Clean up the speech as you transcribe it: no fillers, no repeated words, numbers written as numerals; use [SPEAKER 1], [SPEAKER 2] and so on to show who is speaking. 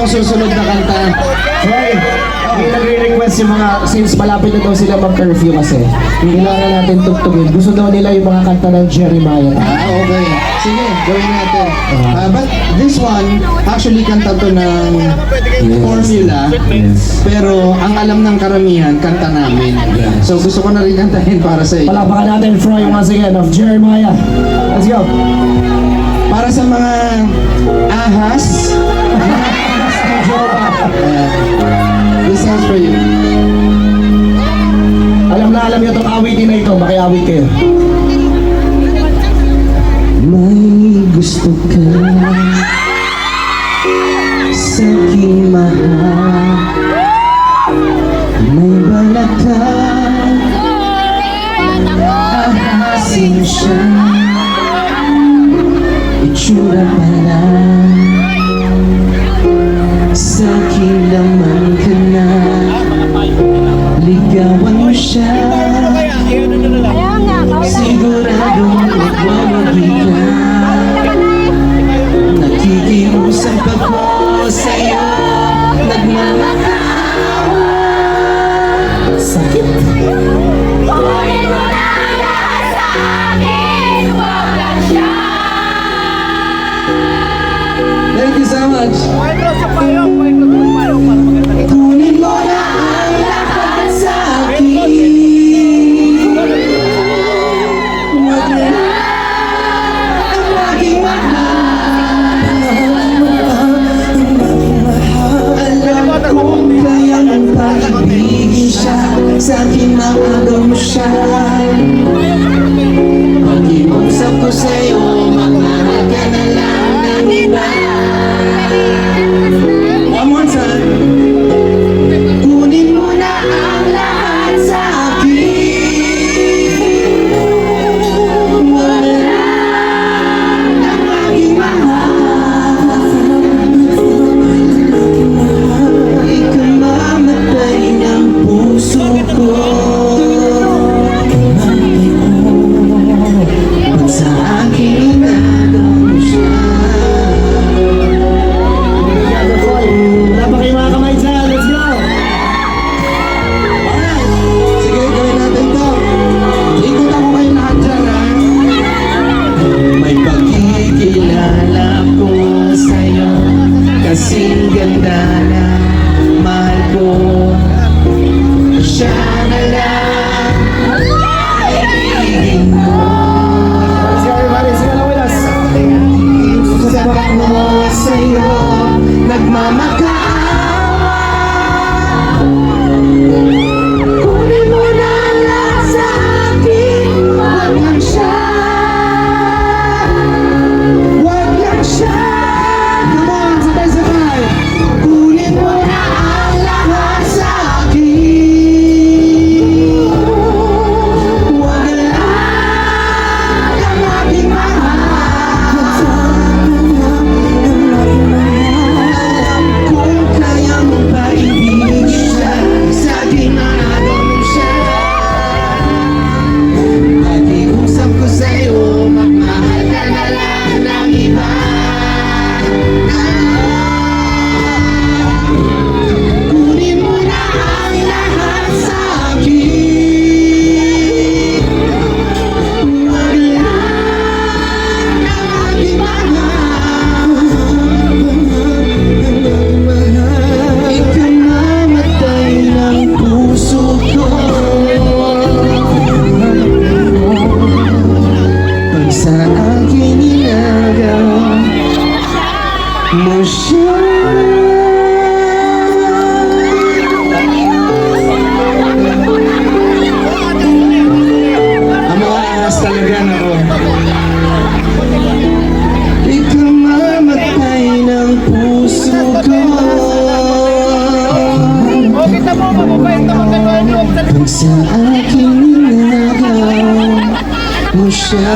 [SPEAKER 1] itong susunod na kanta.
[SPEAKER 2] Hoy, may nagre-request yung mga, since malapit na daw sila mag-curfew kasi, kailangan natin tugtugin. Gusto daw nila yung mga kanta ng Jeremiah.
[SPEAKER 1] Okay. Sige, gawin natin. But this one, actually kanta to ng formula. Pero ang alam ng karamihan, kanta namin. So gusto ko na rin kantahin para sa iyo.
[SPEAKER 2] Palakpakan natin, Froy, once again, of Jeremiah. Let's go.
[SPEAKER 1] Para sa mga ahas. This one's for you.
[SPEAKER 2] Alam na alam niyo itong awitin na ito, makiawit kayo. May gusto ka sa aking mahal, may balak ka, ahasin siya, itsura pa lang, sa aking laman ka na, ligawan mo siya, siguradong magwawagi ka. Nakikiusap ako sa'yo, nagmamakawa. Sakit.
[SPEAKER 3] Kunin mo na lahat sa akin, wag lang siya.
[SPEAKER 1] Thank you so much.
[SPEAKER 2] Kunin mo na ang lahat sa akin. Wag na ang laging mahal. Alam kong kayang pag-ibigin siya, sa akin maagaw mo siya. Pag-iusap ko sa'yo, magmahal ka na lang ng iba. One more time. Kunin mo na ang lahat sa akin. Wala nang maging mahal. Ikamamatay ng puso ko. Pag sa akin inagaw mo siya. Wala pa kayo mga kamay dyan, let's go!
[SPEAKER 1] Alright. Sige, gawin natin to. Ikot ako kayo lahat dyan, ha?
[SPEAKER 2] May pagkikilala ko sa'yo, kasing ganda na mahal ko. Siya na lang ibigin mo. Let's go everybody, sing along with us. Sapak mo sa'yo, nagmamakaawa. Kunin mo na lahat sa akin, wag lang siya. Wag lang siya.
[SPEAKER 1] Come on, sabay-sabay.
[SPEAKER 2] Kunin mo na ang lahat sa akin. Wag lang ang aking mahal. Alam kong kaya mo pa ibigin siya, sa akin maagaw mo siya. Pag-iusap ko sa'yo, magmahal ka na lang ng iba. Kunin mo na ang lahat sa akin. Wag lang ang aking mahal. Ikamamatay ng puso ko. Pag sa akin inagaw mo siya.
[SPEAKER 1] Ang mga ahas talaga na ko.
[SPEAKER 2] Ikamamatay ng puso ko. Pag sa akin inagaw mo siya.